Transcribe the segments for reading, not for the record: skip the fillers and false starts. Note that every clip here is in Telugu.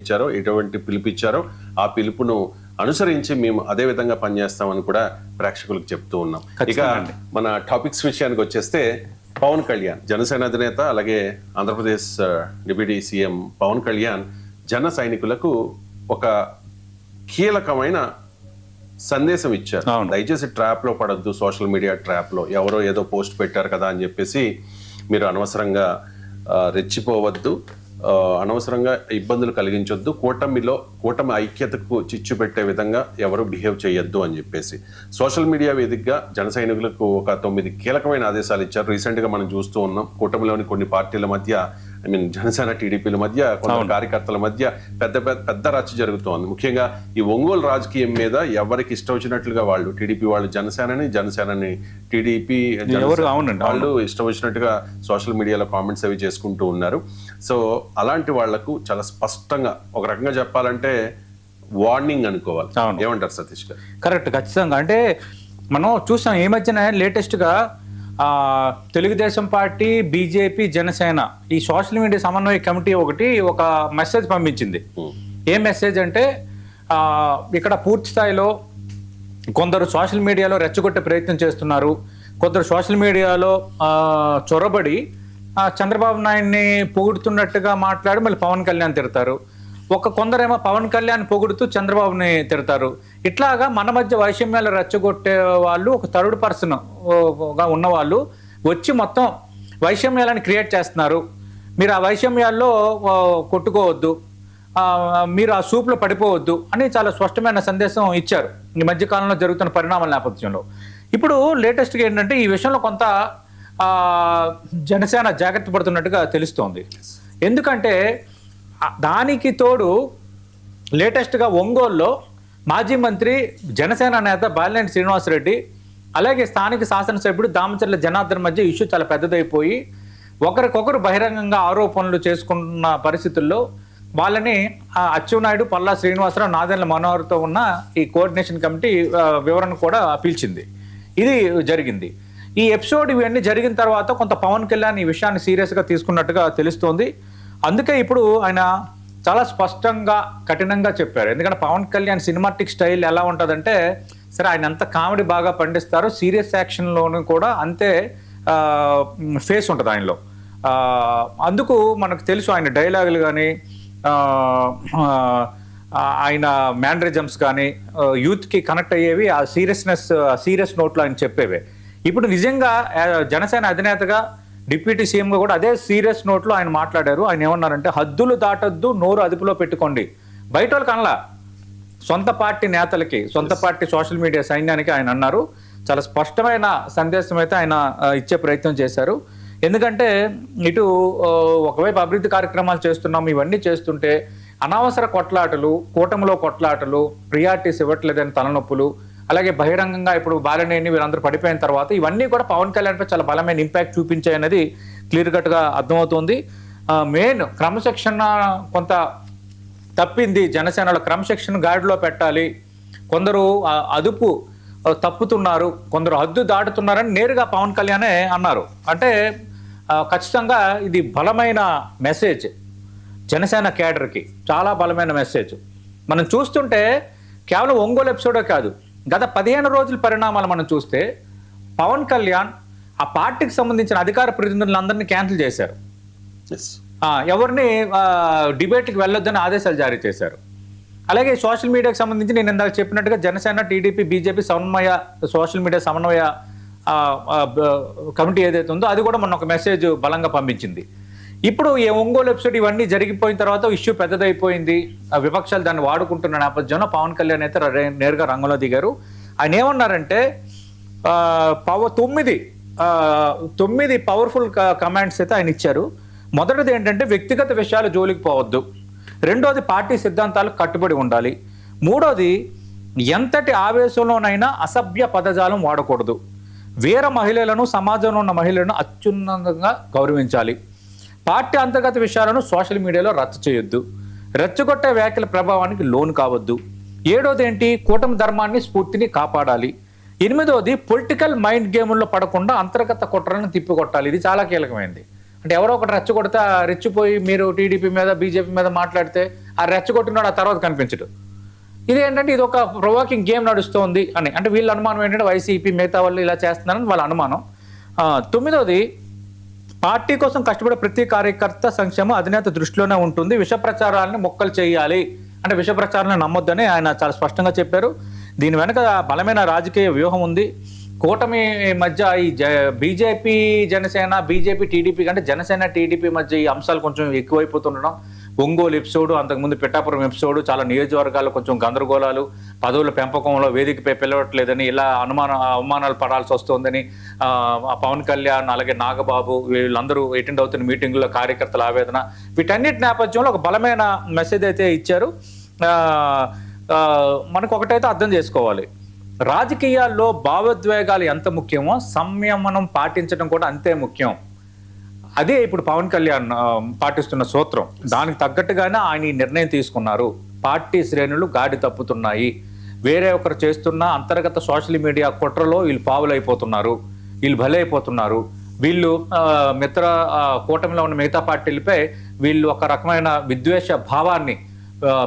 ఇచ్చారో, ఎటువంటి పిలుపు ఇచ్చారో ఆ పిలుపును అనుసరించి మేము అదే విధంగా పనిచేస్తామని కూడా ప్రేక్షకులకు చెప్తూ ఉన్నాం. ఇక మన టాపిక్స్ విషయానికి వచ్చేస్తే, పవన్ కళ్యాణ్ జనసేన అధినేత, అలాగే ఆంధ్రప్రదేశ్ డిప్యూటీ సీఎం పవన్ కళ్యాణ్ జన సైనికులకు ఒక కీలకమైన సందేశం ఇచ్చారు. దయచేసి ట్రాప్ లో పడద్దు, సోషల్ మీడియా ట్రాప్ లో ఎవరో ఏదో పోస్ట్ పెట్టారు కదా అని చెప్పేసి మీరు అనవసరంగా రెచ్చిపోవద్దు, అనవసరంగా ఇబ్బందులు కలిగించొద్దు, కూటమి ఐక్యతకు చిచ్చు పెట్టే విధంగా ఎవరు బిహేవ్ చేయొద్దు అని చెప్పేసి సోషల్ మీడియా వేదికగా జన సైనికులకు ఒక 9 కీలకమైన ఆదేశాలు ఇచ్చారు. రీసెంట్ గా మనం చూస్తూ ఉన్నాం, కూటమిలోని కొన్ని పార్టీల మధ్య, జనసేన టీడీపీల మధ్య, కొందరు కార్యకర్తల మధ్య పెద్ద రచ్చ జరుగుతోంది. ముఖ్యంగా ఈ ఒంగోలు రాజకీయం మీద ఎవరికి ఇష్టం వచ్చినట్లుగా వాళ్ళు, టీడీపీ వాళ్ళు జనసేనని టీడీపీ వాళ్ళు ఇష్టం వచ్చినట్టుగా సోషల్ మీడియాలో కామెంట్స్ అవి చేసుకుంటూ ఉన్నారు. సో అలాంటి వాళ్లకు చాలా స్పష్టంగా, ఒక రకంగా చెప్పాలంటే వార్నింగ్ అనుకోవాలి. ఏమంటారు సతీష్ గారు? కరెక్ట్, ఖచ్చితంగా. అంటే మనం చూసాం ఈ మధ్యన లేటెస్ట్గా తెలుగుదేశం పార్టీ, బీజేపీ, జనసేన ఈ సోషల్ మీడియా సమన్వయ కమిటీ ఒక మెసేజ్ పంపించింది. ఏ మెసేజ్ అంటే, ఇక్కడ పూర్తి స్థాయిలో కొందరు సోషల్ మీడియాలో రెచ్చగొట్టే ప్రయత్నం చేస్తున్నారు, కొందరు సోషల్ మీడియాలో చొరబడి చంద్రబాబు నాయుడిని పొగుడుతున్నట్టుగా మాట్లాడి మళ్ళీ పవన్ కళ్యాణ్ తిడతారు, కొందరేమో పవన్ కళ్యాణ్ పొగుడుతూ చంద్రబాబుని తిడతారు. ఇట్లాగా మన మధ్య వైషమ్యాలు రెచ్చగొట్టే వాళ్ళు, ఒక థర్డ్ పర్సన్ గా ఉన్నవాళ్ళు వచ్చి మొత్తం వైషమ్యాలను క్రియేట్ చేస్తున్నారు. మీరు ఆ వైషమ్యాల్లో కొట్టుకోవద్దు, మీరు ఆ సూపులో పడిపోవద్దు అని చాలా స్పష్టమైన సందేశం ఇచ్చారు ఈ మధ్యకాలంలో జరుగుతున్న పరిణామాల నేపథ్యంలో. ఇప్పుడు లేటెస్ట్గా ఏంటంటే, ఈ విషయంలో కొంత జనసేన జాగ్రత్త పడుతున్నట్టుగా తెలుస్తోంది. ఎందుకంటే దానికి తోడు లేటెస్ట్గా ఒంగోలులో మాజీ మంత్రి, జనసేన నేత బాలినేని శ్రీనివాసరెడ్డి, అలాగే స్థానిక శాసనసభ్యుడు దామచర్ల జనార్దన్ మధ్య ఇష్యూ చాలా పెద్దదైపోయి ఒకరికొకరు బహిరంగంగా ఆరోపణలు చేసుకున్న పరిస్థితుల్లో వాళ్ళని అచ్చెన్నాయుడు, పల్లా శ్రీనివాసరావు, నాదెండ్ల మనోహర్తో ఉన్న ఈ కోఆర్డినేషన్ కమిటీ వివరణ కూడా పిలిచింది. ఇది జరిగింది. ఈ ఎపిసోడ్ ఇవన్నీ జరిగిన తర్వాత కొంత పవన్ కళ్యాణ్ ఈ విషయాన్ని సీరియస్గా తీసుకున్నట్టుగా తెలుస్తోంది. అందుకే ఇప్పుడు ఆయన చాలా స్పష్టంగా, కఠినంగా చెప్పారు. ఎందుకంటే పవన్ కళ్యాణ్ సినిమాటిక్ స్టైల్ ఎలా ఉంటుందంటే, సరే ఆయన అంత కామెడీ బాగా పండిస్తారు, సీరియస్ యాక్షన్లోనూ కూడా అంతే ఫేస్ ఉంటుంది ఆయనలో. అందుకు మనకు తెలుసు ఆయన డైలాగులు కానీ, ఆయన మ్యానరిజమ్స్ కానీ యూత్కి కనెక్ట్ అయ్యేవి, ఆ సీరియస్ నోట్లో ఆయన చెప్పేవే. ఇప్పుడు నిజంగా జనసేన అధినేతగా, డిప్యూటీ సీఎంగా కూడా అదే సీరియస్ నోట్లో ఆయన మాట్లాడారు. ఆయన ఏమన్నారంటే, హద్దులు దాటొద్దు, నోరు అదుపులో పెట్టుకోండి. బయట వాళ్ళకి అనలా, సొంత పార్టీ నేతలకి, సొంత పార్టీ సోషల్ మీడియా సైన్యానికి ఆయన అన్నారు. చాలా స్పష్టమైన సందేశం అయితే ఆయన ఇచ్చే ప్రయత్నం చేశారు. ఎందుకంటే ఇటు ఒకవైపు అభివృద్ధి కార్యక్రమాలు చేస్తున్నాం, ఇవన్నీ చేస్తుంటే అనవసర కొట్లాటలు, కూటమిలో కొట్లాటలు, ప్రియారిటీస్ ఇవ్వట్లేదని తలనొప్పులు, అలాగే బహిరంగంగా ఇప్పుడు బాలినేని వీళ్ళందరూ పడిపోయిన తర్వాత ఇవన్నీ కూడా పవన్ కళ్యాణ్పై చాలా బలమైన ఇంపాక్ట్ చూపించాయనేది క్లియర్ కట్గా అర్థమవుతుంది. మెయిన్ క్రమశిక్షణ కొంత తప్పింది, జనసేనలో క్రమశిక్షణ గాడిలో పెట్టాలి, కొందరు అదుపు తప్పుతున్నారు, కొందరు హద్దు దాటుతున్నారని నేరుగా పవన్ కళ్యాణే అన్నారు. అంటే ఖచ్చితంగా ఇది బలమైన మెసేజ్ జనసేన క్యాడర్కి, చాలా బలమైన మెసేజ్. మనం చూస్తుంటే కేవలం ఒంగోలు ఎపిసోడే కాదు, గత 15 రోజుల పరిణామాలు మనం చూస్తే పవన్ కళ్యాణ్ ఆ పార్టీకి సంబంధించిన అధికార ప్రతినిధులందరినీ క్యాన్సిల్ చేశారు, ఎవరిని డిబేట్కి వెళ్ళొద్దని ఆదేశాలు జారీ చేశారు. అలాగే సోషల్ మీడియాకి సంబంధించి నేను ఇందాక చెప్పినట్టుగా Janasena, TDP, BJP social media సమన్వయ కమిటీ ఏదైతే ఉందో అది కూడా మొన్న ఒక మెసేజ్ బలంగా పంపించింది. ఇప్పుడు ఈ ఒంగోలు ఎపిసోడ్ ఇవన్నీ జరిగిపోయిన తర్వాత ఇష్యూ పెద్దదైపోయింది, విపక్షాలు దాన్ని వాడుకుంటున్న నేపథ్యంలో పవన్ కళ్యాణ్ అయితే నేరుగా రంగంలో దిగారు. ఆయన ఏమన్నారంటే, 9 పవర్ఫుల్ కమాండ్స్ అయితే ఆయన ఇచ్చారు. మొదటిది ఏంటంటే, వ్యక్తిగత విషయాలు జోలికి పోవద్దు. రెండోది, పార్టీ సిద్ధాంతాలకు కట్టుబడి ఉండాలి. మూడోది, ఎంతటి ఆవేశంలోనైనా అసభ్య పదజాలం వాడకూడదు. వీర మహిళలను, సమాజంలో ఉన్న మహిళలను అత్యున్నతంగా గౌరవించాలి. పార్టీ అంతర్గత విషయాలను సోషల్ మీడియాలో రచ్చ చేయొద్దు. రెచ్చగొట్టే వ్యాఖ్యల ప్రభావానికి లోను కావద్దు. ఏడోది ఏంటి, కూటమి ధర్మాన్ని, స్ఫూర్తిని కాపాడాలి. ఎనిమిదోది, పొలిటికల్ మైండ్ గేముల్లో పడకుండా అంతర్గత కుట్రలను తిప్పికొట్టాలి. ఇది చాలా కీలకమైనది. అంటే ఎవరో ఒకటి రెచ్చగొడితే రెచ్చిపోయి మీరు టీడీపీ మీద, బీజేపీ మీద మాట్లాడితే ఆ రెచ్చగొట్టినాడు ఆ తర్వాత కనిపించడు. ఇదేంటంటే ఇది ఒక ప్రొవోకింగ్ గేమ్ నడుస్తోంది అని, అంటే వీళ్ళ అనుమానం ఏంటంటే వైసీపీ మిగతా వాళ్ళు ఇలా చేస్తున్నారని వాళ్ళ అనుమానం. 9వది, పార్టీ కోసం కష్టపడే ప్రతి కార్యకర్త సంక్షేమం అధినేత దృష్టిలోనే ఉంటుంది, విష ప్రచారాలను మొక్కలు చేయాలి అంటే విష ప్రచారాలను నమ్మొద్దని ఆయన చాలా స్పష్టంగా చెప్పారు. దీని వెనక బలమైన రాజకీయ వ్యూహం ఉంది. కూటమి మధ్య ఈ బీజేపీ జనసేన, బీజేపీ టీడీపీ కంటే జనసేన టీడీపీ మధ్య ఈ అంశాలు కొంచెం ఎక్కువైపోతుండడం, ఒంగోలు ఎపిసోడ్, అంతకుముందు పిఠాపురం ఎపిసోడ్, చాలా నియోజకవర్గాల్లో కొంచెం గందరగోళాలు, పదవుల పెంపకంలో వేదికపై పిలవట్లేదని ఇలా అవమానాలు పడాల్సి వస్తుందని పవన్ కళ్యాణ్ అలాగే నాగబాబు వీళ్ళందరూ అటెండ్ అవుతున్న మీటింగుల్లో కార్యకర్తల ఆవేదన, వీటన్నిటి నేపథ్యంలో ఒక బలమైన మెసేజ్ అయితే ఇచ్చారు. మనకు ఒకటైతే అర్థం చేసుకోవాలి, రాజకీయాల్లో భావోద్వేగాలు ఎంత ముఖ్యమో సంయమనం పాటించడం కూడా అంతే ముఖ్యం. అదే ఇప్పుడు పవన్ కళ్యాణ్ పాటిస్తున్న సూత్రం. దానికి తగ్గట్టుగానే ఆయన ఈ నిర్ణయం తీసుకున్నారు. పార్టీ శ్రేణులు గాడి తప్పుతున్నాయి, వేరే ఒకరు చేస్తున్న అంతర్గత సోషల్ మీడియా కుట్రలో వీళ్ళు పావులైపోతున్నారు, వీళ్ళు బలైపోతున్నారు, వీళ్ళు కూటమిలో ఉన్న మిగతా పార్టీలపై వీళ్ళు ఒక రకమైన విద్వేష భావాన్ని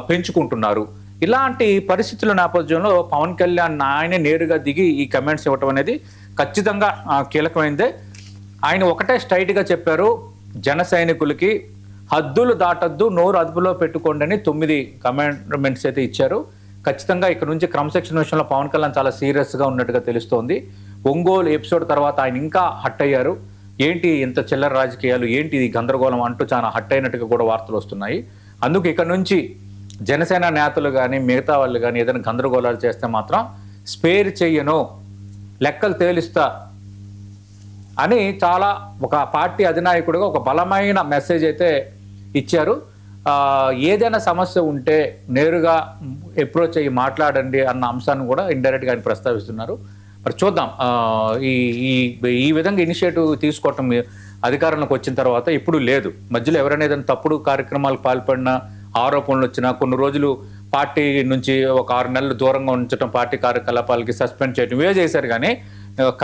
పెంచుకుంటున్నారు. ఇలాంటి పరిస్థితుల నేపథ్యంలో పవన్ కళ్యాణ్ ఆయనే నేరుగా దిగి ఈ కమెంట్స్ ఇవ్వటం అనేది ఖచ్చితంగా కీలకమైందే. ఆయన ఒకటే స్ట్రైట్గా చెప్పారు, జన సైనికులకి హద్దులు దాటద్దు, నోరు అదుపులో పెట్టుకోండి అని 9 కమెంట్స్ అయితే ఇచ్చారు. ఖచ్చితంగా ఇక్కడ నుంచి క్రమశిక్షణ విషయంలో పవన్ కళ్యాణ్ చాలా సీరియస్గా ఉన్నట్టుగా తెలుస్తోంది. ఒంగోలు ఎపిసోడ్ తర్వాత ఆయన ఇంకా హట్ అయ్యారు. ఏంటి ఇంత చిల్లర రాజకీయాలు, ఏంటి ఇది గందరగోళం అంటూ చాలా హట్ అయినట్టుగా కూడా వార్తలు వస్తున్నాయి. అందుకు ఇక్కడ నుంచి జనసేన నేతలు కానీ మిగతా వాళ్ళు కానీ ఏదైనా గందరగోళాలు చేస్తే మాత్రం స్పేర్ చెయ్యను, లెక్కలు తేలిస్తా అని చాలా ఒక పార్టీ అధినాయకుడిగా ఒక బలమైన మెసేజ్ అయితే ఇచ్చారు. ఏదైనా సమస్య ఉంటే నేరుగా అప్రోచ్ అయ్యి మాట్లాడండి అన్న అంశాన్ని కూడా ఇండైరెక్ట్గా ఆయన ప్రస్తావిస్తున్నారు. మరి చూద్దాం, ఈ విధంగా ఇనిషియేటివ్ తీసుకోవటం అధికారంలోకి వచ్చిన తర్వాత ఇప్పుడు లేదు. మధ్యలో ఎవరైనా ఏదైనా తప్పుడు కార్యక్రమాలకు పాల్పడినా, ఆరోపణలు వచ్చినా, కొన్ని రోజులు పార్టీ నుంచి ఒక 6 నెలలు దూరంగా ఉంచడం, పార్టీ కార్యకలాపాలకి సస్పెండ్ చేయడం ఇవే చేశారు. కానీ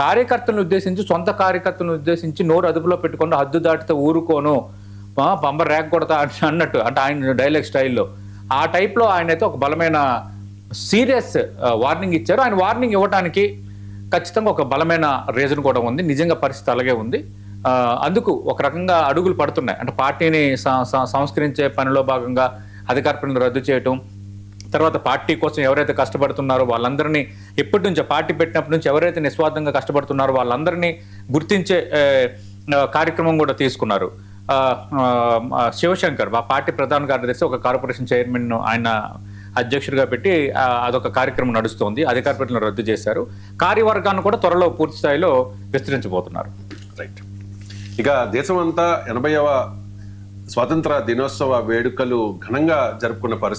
కార్యకర్తలను ఉద్దేశించి, సొంత కార్యకర్తలను ఉద్దేశించి నోరు అదుపులో పెట్టుకుంటూ హద్దు దాటితే ఊరుకోను, బంబర్ ర్యాక్ కొడతా అన్నట్టు, అంటే ఆయన డైలాగ్ స్టైల్లో ఆ టైప్లో ఆయన అయితే ఒక బలమైన సీరియస్ వార్నింగ్ ఇచ్చారు. ఆయన వార్నింగ్ ఇవ్వడానికి ఖచ్చితంగా ఒక బలమైన రీజన్ కూడా ఉంది. నిజంగా పరిస్థితి అలాగే ఉంది. అందుకు ఒక రకంగా అడుగులు పడుతున్నాయి. అంటే పార్టీని సంస్కరించే పనిలో భాగంగా అధికార పనులు రద్దు చేయటం, తర్వాత పార్టీ కోసం ఎవరైతే కష్టపడుతున్నారో వాళ్ళందరినీ ఎప్పటి నుంచో పార్టీ పెట్టినప్పటి నుంచి ఎవరైతే నిస్వార్థంగా కష్టపడుతున్నారో వాళ్ళందరినీ గుర్తించే కార్యక్రమం కూడా తీసుకున్నారు. శివశంకర్ ఆ పార్టీ ప్రధాన కార్యదర్శి ఒక కార్పొరేషన్ చైర్మన్ ఆయన అధ్యక్షుడిగా పెట్టి అదొక కార్యక్రమం నడుస్తోంది. అధికార పనులను రద్దు చేశారు. కార్యవర్గాన్ని కూడా త్వరలో పూర్తి స్థాయిలో విస్తరించబోతున్నారు. రైట్. ఇక దేశమంతా 80వ స్వాతంత్ర దినోత్సవ వేడుకలు ఘనంగా జరుపుకున్న పరిస్థితి